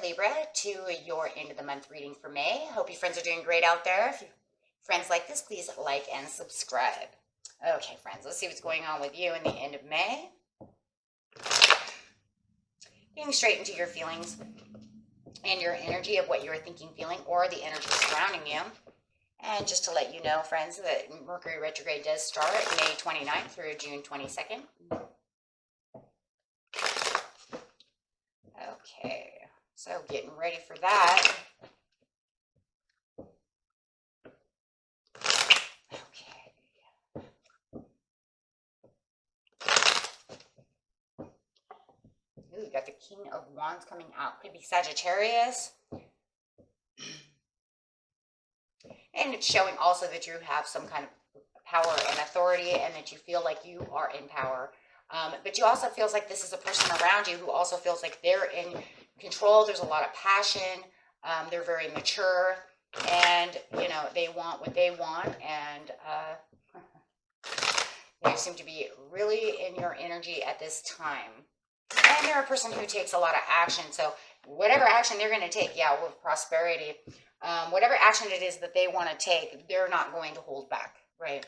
Libra, to your end of the month reading for May. Hope you friends are doing great out there. If you friends like this, please like and subscribe. Okay, friends, let's see what's going on with you in the end of May. Getting straight into your feelings and your energy of what you're thinking, feeling, or the energy surrounding you. And just to let you know, friends, that Mercury retrograde does start May 29th through June 22nd. Okay, so getting ready for that. Okay. Ooh, you got the King of Wands coming out. Could be Sagittarius. And it's showing also that you have some kind of power and authority and that you feel like you are in power. But you also feels like this is a person around you who also feels like they're in control. There's a lot of passion. They're very mature, and you know, they want what they want, and they seem to be really in your energy at this time. And they're a person who takes a lot of action. So whatever action they're going to take, yeah, with prosperity, whatever action it is that they want to take, they're not going to hold back, right?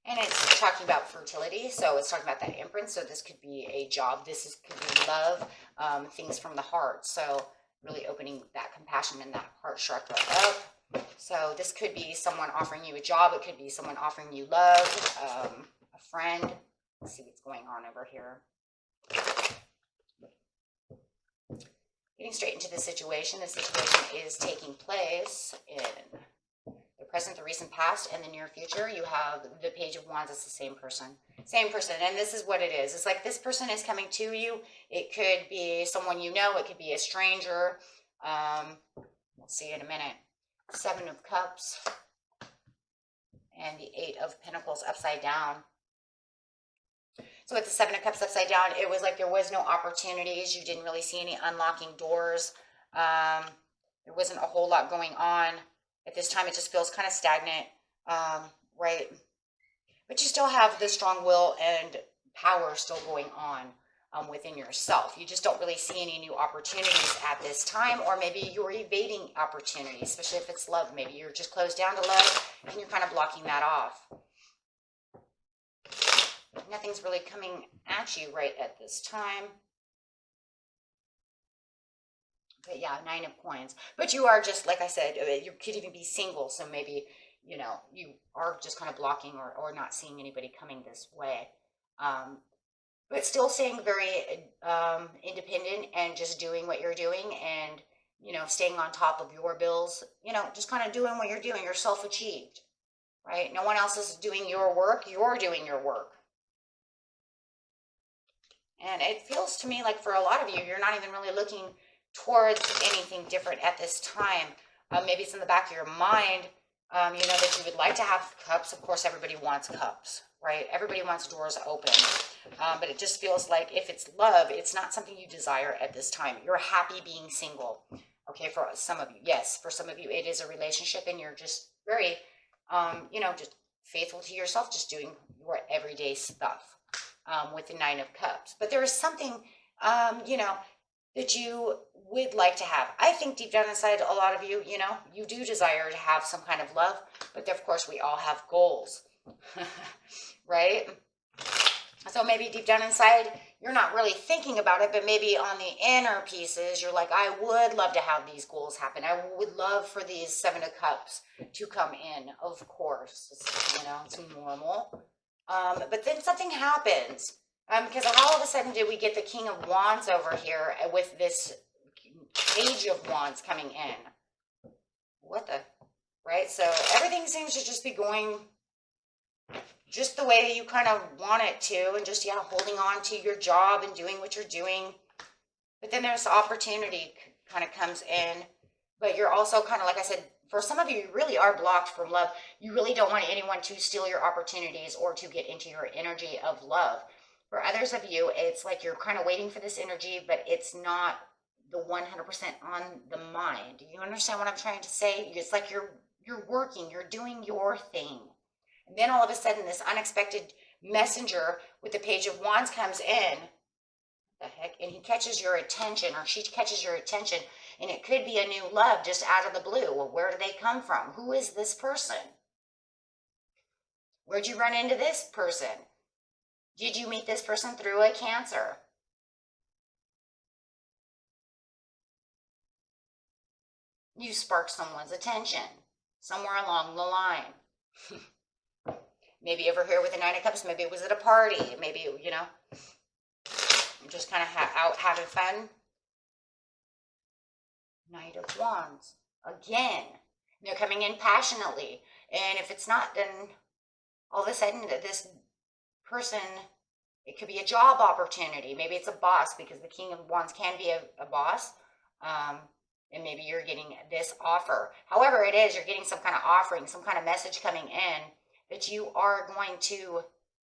And it's talking about fertility, so it's talking about that Empress. So this could be a job, could be love, things from the heart. So really opening that compassion and that heart chakra up. So this could be someone offering you a job. It could be someone offering you love, a friend. Let's see what's going on over here. Getting straight into the situation is taking place in the present, the recent past, and the near future. You have the Page of Wands. It's the same person. Same person. And this is what it is. It's like this person is coming to you. It could be someone you know. It could be a stranger. We'll see in a minute. Seven of Cups and the Eight of Pentacles upside down. So with the Seven of Cups upside down, it was like there was no opportunities. You didn't really see any unlocking doors. There wasn't a whole lot going on. At this time, it just feels kind of stagnant, right? But you still have the strong will and power still going on within yourself. You just don't really see any new opportunities at this time, or maybe you're evading opportunities, especially if it's love. Maybe you're just closed down to love and you're kind of blocking that off. Nothing's really coming at you right at this time. But yeah, Nine of Coins. But you are just, like I said, you could even be single. So maybe, you know, you are just kind of blocking or not seeing anybody coming this way. But still staying very independent and just doing what you're doing and, you know, staying on top of your bills. You know, just kind of doing what you're doing. You're self-achieved, right? No one else is doing your work. You're doing your work. And it feels to me like for a lot of you, you're not even really looking towards anything different at this time. Maybe it's in the back of your mind, you know, that you would like to have cups. Of course, everybody wants cups, right? Everybody wants doors open. But it just feels like if it's love, it's not something you desire at this time. You're happy being single. Okay, for some of you, yes. For some of you, it is a relationship and you're just very, you know, just faithful to yourself, just doing your everyday stuff. With the Nine of Cups. But there is something, you know, that you would like to have. I think deep down inside, a lot of you, you know, you do desire to have some kind of love, but of course we all have goals, right? So maybe deep down inside, you're not really thinking about it, but maybe on the inner pieces, you're like, I would love to have these goals happen. I would love for these Seven of Cups to come in, of course. It's, you know, it's normal. But then something happens, because all of a sudden did we get the King of Wands over here with this Page of Wands coming in. What the, right? So everything seems to just be going just the way you kind of want it to, and just, yeah, holding on to your job and doing what you're doing. But then there's opportunity kind of comes in, but you're also kind of, like I said, for some of you, you really are blocked from love. You really don't want anyone to steal your opportunities or to get into your energy of love. For others of you, it's like you're kind of waiting for this energy, but it's not the 100% on the mind. Do you understand what I'm trying to say? It's like you're working, you're doing your thing. And then all of a sudden, this unexpected messenger with the Page of Wands comes in, the heck, and he catches your attention, or she catches your attention, and it could be a new love just out of the blue. Well, where do they come from? Who is this person? Where'd you run into this person? Did you meet this person through a Cancer? You sparked someone's attention somewhere along the line. Maybe over here with the Nine of Cups, maybe it was at a party, maybe, you know, just kind of out having fun. Knight of Wands. Again, they're coming in passionately. And if it's not, then all of a sudden this person, it could be a job opportunity. Maybe it's a boss, because the King of Wands can be a boss. And maybe you're getting this offer. However it is, you're getting some kind of offering, some kind of message coming in that you are going to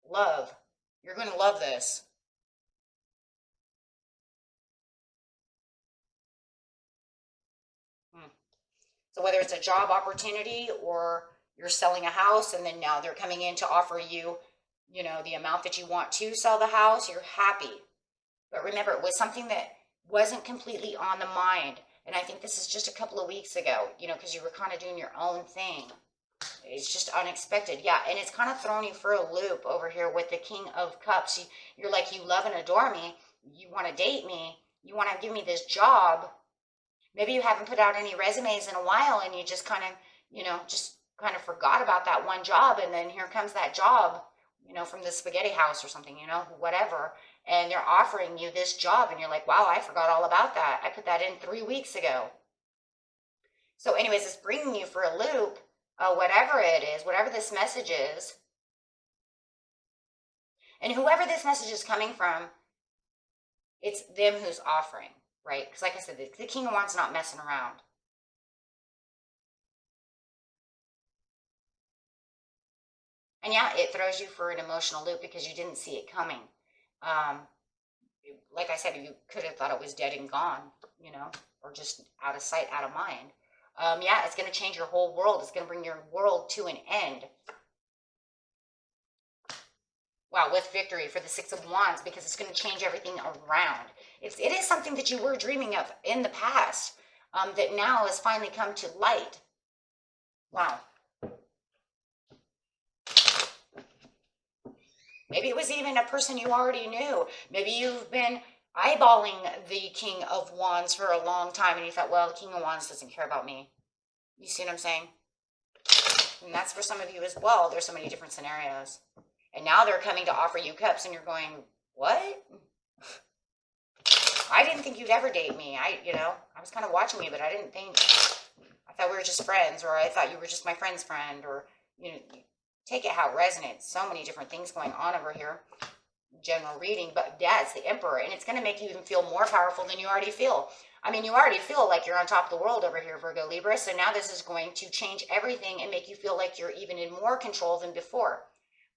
love. You're going to love this. So whether it's a job opportunity or you're selling a house and then now they're coming in to offer you, you know, the amount that you want to sell the house, you're happy. But remember, it was something that wasn't completely on the mind. And I think this is just a couple of weeks ago, you know, because you were kind of doing your own thing. It's just unexpected. Yeah, and it's kind of thrown you for a loop over here with the King of Cups. You're like, you love and adore me. You want to date me. You want to give me this job. Maybe you haven't put out any resumes in a while and you just kind of, you know, just kind of forgot about that one job. And then here comes that job, you know, from the spaghetti house or something, you know, whatever. And they're offering you this job and you're like, wow, I forgot all about that. I put that in 3 weeks ago. So anyways, it's bringing you for a loop, whatever it is, whatever this message is. And whoever this message is coming from, it's them who's offering. Right? Because like I said, the King of Wands not messing around. And yeah, it throws you for an emotional loop because you didn't see it coming. Like I said, you could have thought it was dead and gone, you know, or just out of sight, out of mind. Yeah, it's going to change your whole world. It's going to bring your world to an end. Wow, with victory for the Six of Wands, because it's going to change everything around. It is something that you were dreaming of in the past that now has finally come to light. Wow. Maybe it was even a person you already knew. Maybe you've been eyeballing the King of Wands for a long time and you thought, well, the King of Wands doesn't care about me. You see what I'm saying? And that's for some of you as well. There's so many different scenarios. And now they're coming to offer you cups and you're going, what? I didn't think you'd ever date me. I was kind of watching you, but I didn't think, I thought we were just friends, or I thought you were just my friend's friend, or, you know, take it how it resonates. So many different things going on over here. General reading, but yeah, it's the Emperor, and it's going to make you even feel more powerful than you already feel. I mean, you already feel like you're on top of the world over here, Virgo, Libra, so now this is going to change everything and make you feel like you're even in more control than before.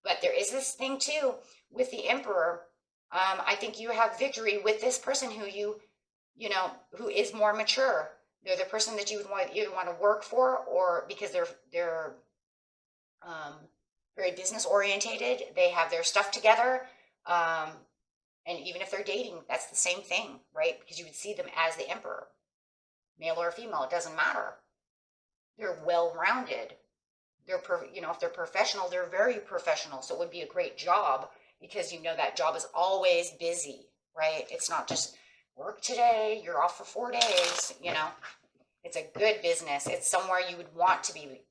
But there is this thing too with the Emperor. I think you have victory with this person who you know, who is more mature. They're the person that you would either want to work for, or because they're very business orientated. They have their stuff together. And even if they're dating, that's the same thing, right? Because you would see them as the Emperor, male or female, it doesn't matter. They're well-rounded. You know, if they're professional, they're very professional. So it would be a great job because you know that job is always busy, right? It's not just work today, you're off for 4 days, you know. It's a good business. It's somewhere you would want to be.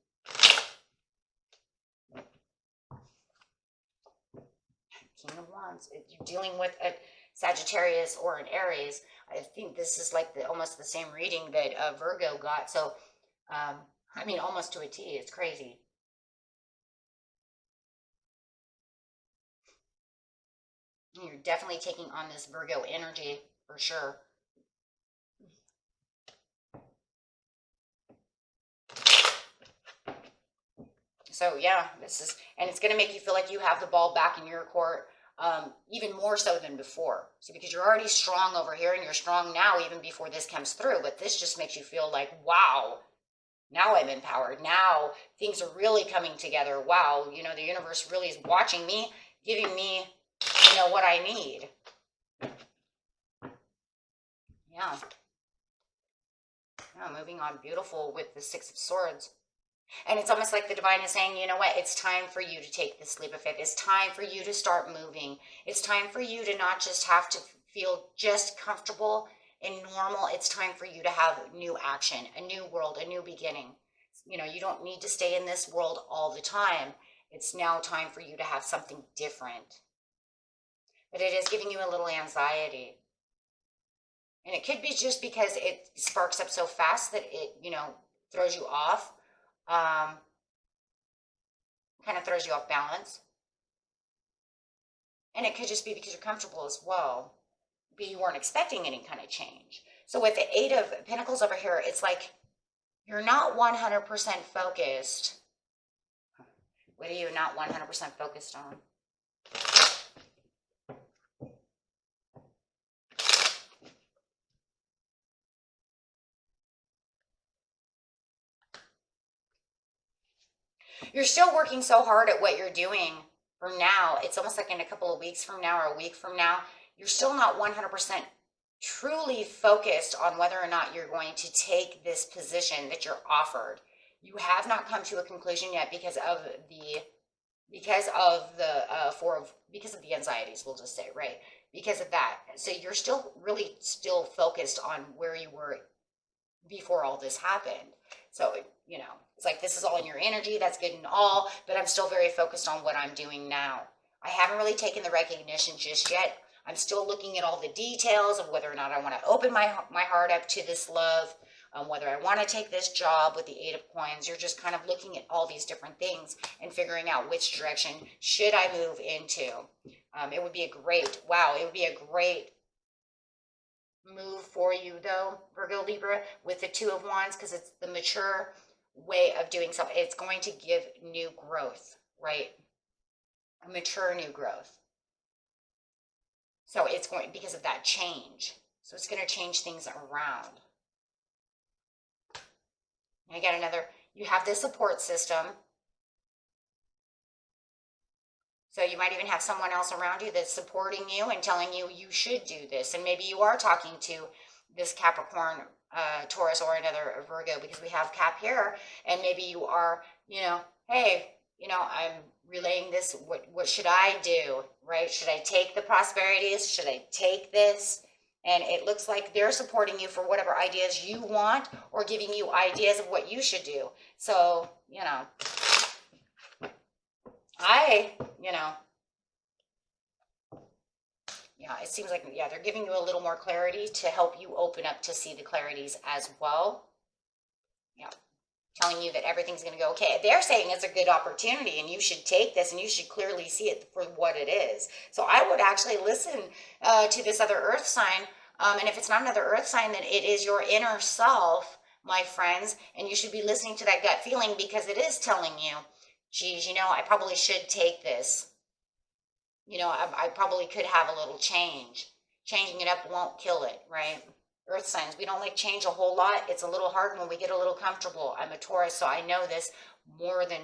King of Wands. If you're dealing with a Sagittarius or an Aries, I think this is like almost the same reading that Virgo got. So, I mean, almost to a T. It's crazy. You're definitely taking on this Virgo energy for sure. So yeah, and it's going to make you feel like you have the ball back in your court, even more so than before. See, because you're already strong over here and you're strong now even before this comes through, but this just makes you feel like, wow, now I'm empowered. Now things are really coming together. Wow, you know, the universe really is watching me giving me, you know, what I need. Yeah. Yeah, moving on. Beautiful with the Six of Swords. And it's almost like the divine is saying, you know what, it's time for you to take this leap of faith. It's time for you to start moving. It's time for you to not just have to feel just comfortable and normal. It's time for you to have new action, a new world, a new beginning. You know, you don't need to stay in this world all the time. It's now time for you to have something different. But it is giving you a little anxiety. And it could be just because it sparks up so fast that it, you know, throws you off. Kind of throws you off balance. And it could just be because you're comfortable as well, but you weren't expecting any kind of change. So with the Eight of Pentacles over here, it's like you're not 100% focused. What are you not 100% focused on? You're still working so hard at what you're doing for now. It's almost like in a couple of weeks from now or a week from now, you're still not 100% truly focused on whether or not you're going to take this position that you're offered. You have not come to a conclusion yet because of the anxieties, we'll just say, right? Because of that. So you're still focused on where you were before all this happened. So, you know, it's like this is all in your energy. That's good and all, but I'm still very focused on what I'm doing now. I haven't really taken the recognition just yet. I'm still looking at all the details of whether or not I want to open my heart up to this love, whether I want to take this job with the Eight of Coins. You're just kind of looking at all these different things and figuring out which direction should I move into. It would be a great move for you though, Virgo, Libra, with the Two of Wands, because it's the mature way of doing something. It's going to give new growth, right? A mature new growth. So it's going, because of that change. So it's going to change things around. And again, you have this support system. So you might even have someone else around you that's supporting you and telling you you should do this. And maybe you are talking to this Capricorn, Taurus, or another Virgo, because we have Cap here. And maybe you are, you know, hey, you know, I'm relaying this. What should I do, right? Should I take the prosperities? Should I take this? And it looks like they're supporting you for whatever ideas you want or giving you ideas of what you should do. So, you know, yeah, it seems like, yeah, they're giving you a little more clarity to help you open up to see the clarities as well. Yeah, telling you that everything's going to go okay. They're saying it's a good opportunity and you should take this and you should clearly see it for what it is. So I would actually listen to this other earth sign. And if it's not another earth sign, then it is your inner self, my friends. And you should be listening to that gut feeling because it is telling you, geez, you know, I probably should take this. You know, I probably could have a little change. Changing it up won't kill it, right? Earth signs, we don't like change a whole lot. It's a little hard when we get a little comfortable. I'm a Taurus, so I know this more than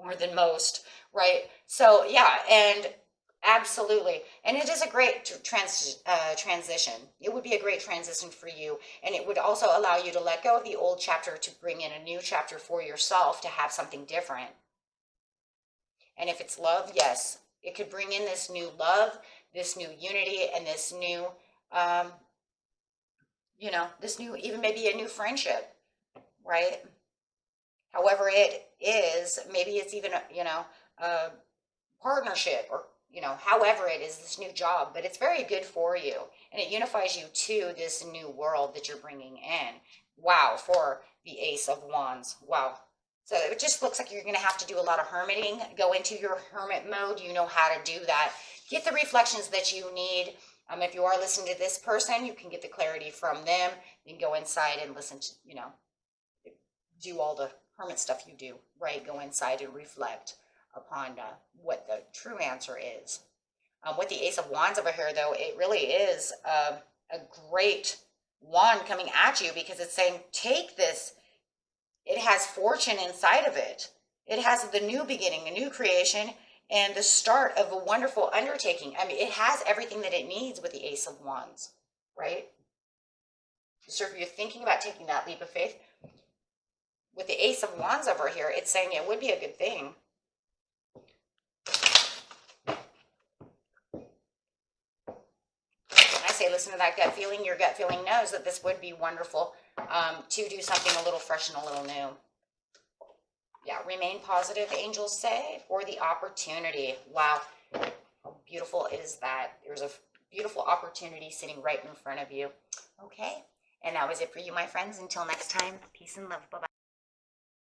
more than most, right? So yeah, and absolutely. And it is a great transition. It would be a great transition for you. And it would also allow you to let go of the old chapter to bring in a new chapter for yourself to have something different. And if it's love, yes, it could bring in this new love, this new unity, and this new, you know, this new, even maybe a new friendship, right? However it is, maybe it's even, you know, a partnership or, you know, however it is, this new job, but it's very good for you. And it unifies you to this new world that you're bringing in. Wow, for the Ace of Wands. Wow. So it just looks like you're going to have to do a lot of hermiting, go into your hermit mode. You know how to do that. Get the reflections that you need. If you are listening to this person, you can get the clarity from them. You can go inside and listen to, you know, do all the hermit stuff you do, right? Go inside and reflect upon what the true answer is. With the Ace of Wands over here, though, it really is a great wand coming at you because it's saying, take this. It has fortune inside of it. It has the new beginning, a new creation, and the start of a wonderful undertaking. I mean, it has everything that it needs with the Ace of Wands, right? So if you're thinking about taking that leap of faith, with the Ace of Wands over here, it's saying it would be a good thing. When I say listen to that gut feeling, your gut feeling knows that this would be wonderful to do something a little fresh and a little new. Yeah, remain positive, angels say, for the opportunity. Wow, how beautiful is that? There's a beautiful opportunity sitting right in front of you. Okay, and that was it for you, my friends. Until next time, peace and love. Bye-bye.